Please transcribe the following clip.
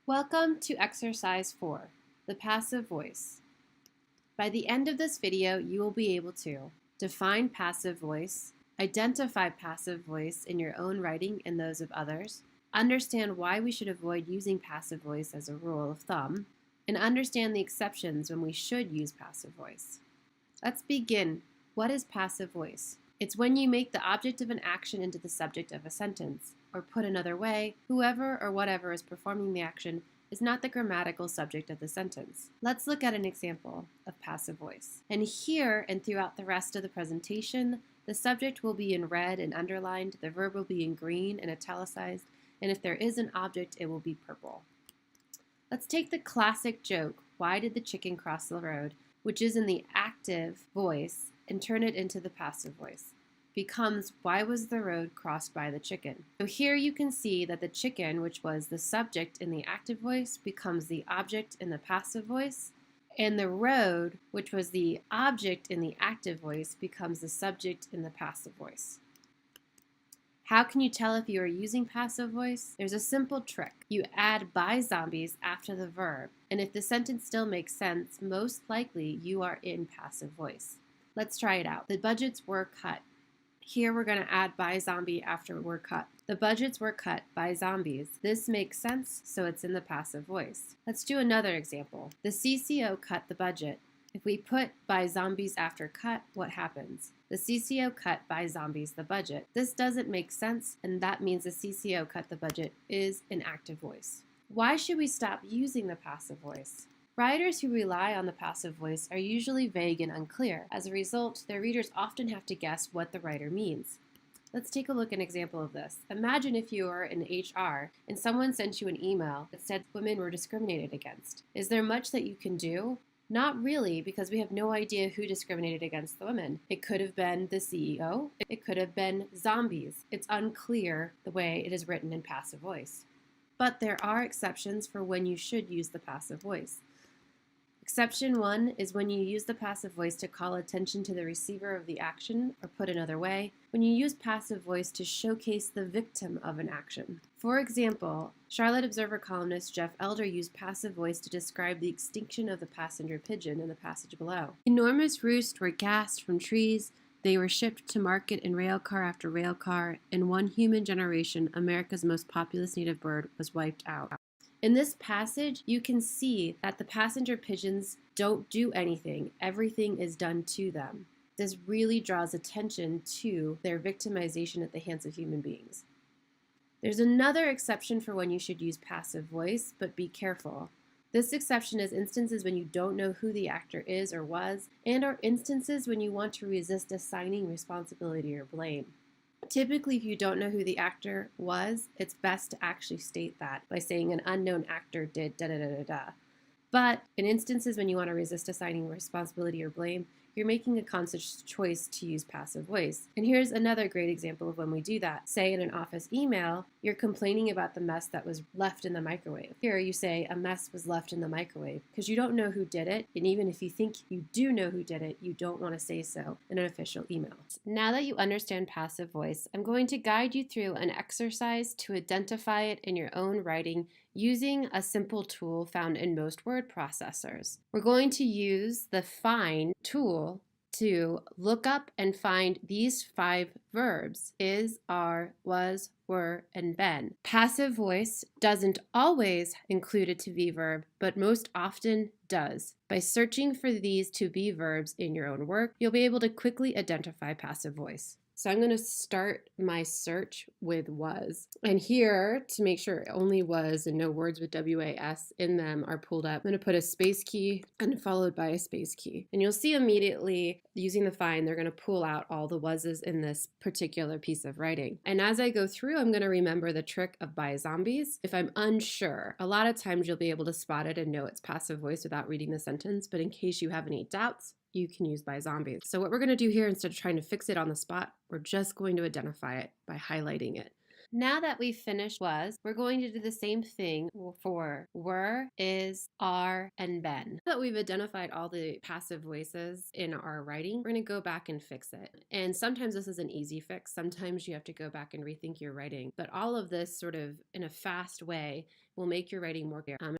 Welcome to exercise 4, the passive voice. By the end of this video, you will be able to define passive voice, identify passive voice in your own writing and those of others, understand why we should avoid using passive voice as a rule of thumb, and understand the exceptions when we should use passive voice. Let's begin. What is passive voice? It's when you make the object of an action into the subject of a sentence. Or put another way, whoever or whatever is performing the action is not the grammatical subject of the sentence. Let's look at an example of passive voice. And here and throughout the rest of the presentation, the subject will be in red and underlined, the verb will be in green and italicized, and if there is an object, it will be purple. Let's take the classic joke, why did the chicken cross the road, which is in the active voice, and turn it into the passive voice. Becomes, why was the road crossed by the chicken? So here you can see that the chicken, which was the subject in the active voice, becomes the object in the passive voice, and the road, which was the object in the active voice, becomes the subject in the passive voice. How can you tell if you are using passive voice? There's a simple trick. You add by zombies after the verb, and if the sentence still makes sense, most likely you are in passive voice. Let's try it out. The budgets were cut. Here we're going to add by zombie after were cut. The budgets were cut by zombies. This makes sense, so it's in the passive voice. Let's do another example. The CCO cut the budget. If we put by zombies after cut, what happens? The CCO cut by zombies the budget. This doesn't make sense, and that means the CCO cut the budget is an active voice. Why should we stop using the passive voice? Writers who rely on the passive voice are usually vague and unclear. As a result, their readers often have to guess what the writer means. Let's take a look at an example of this. Imagine if you were in HR and someone sent you an email that said women were discriminated against. Is there much that you can do? Not really, because we have no idea who discriminated against the women. It could have been the CEO. It could have been zombies. It's unclear the way it is written in passive voice. But there are exceptions for when you should use the passive voice. Exception 1 is when you use the passive voice to call attention to the receiver of the action, or put another way, when you use passive voice to showcase the victim of an action. For example, Charlotte Observer columnist Jeff Elder used passive voice to describe the extinction of the passenger pigeon in the passage below. Enormous roosts were gassed from trees. They were shipped to market in railcar after railcar. In one human generation, America's most populous native bird was wiped out. In this passage, you can see that the passenger pigeons don't do anything. Everything is done to them. This really draws attention to their victimization at the hands of human beings. There's another exception for when you should use passive voice, but be careful. This exception is instances when you don't know who the actor is or was, and are instances when you want to resist assigning responsibility or blame. Typically, if you don't know who the actor was, it's best to actually state that by saying an unknown actor did da-da-da-da-da. But in instances when you want to resist assigning responsibility or blame, you're making a conscious choice to use passive voice. And here's another great example of when we do that. Say in an office email, you're complaining about the mess that was left in the microwave. Here you say a mess was left in the microwave because you don't know who did it. And even if you think you do know who did it, you don't want to say so in an official email. Now that you understand passive voice, I'm going to guide you through an exercise to identify it in your own writing using a simple tool found in most word processors. We're going to use the find tool to look up and find these 5 verbs: is, are, was, were, and been. Passive voice doesn't always include a to be verb, but most often does. By searching for these to be verbs in your own work, you'll be able to quickly identify passive voice. So I'm going to start my search with was. And here, to make sure it only was and no words with WAS in them are pulled up, I'm going to put a space key and followed by a space key. And you'll see immediately using the find, they're going to pull out all the wases in this particular piece of writing. And as I go through, I'm going to remember the trick of by zombies. If I'm unsure, a lot of times you'll be able to spot it and know it's passive voice without reading the sentence. But in case you have any doubts, you can use by zombies. So what we're going to do here, instead of trying to fix it on the spot, we're just going to identify it by highlighting it. Now that we've finished was, we're going to do the same thing for were, is, are, and been. Now that we've identified all the passive voices in our writing, we're going to go back and fix it. And sometimes this is an easy fix. Sometimes you have to go back and rethink your writing. But all of this sort of in a fast way will make your writing more clear.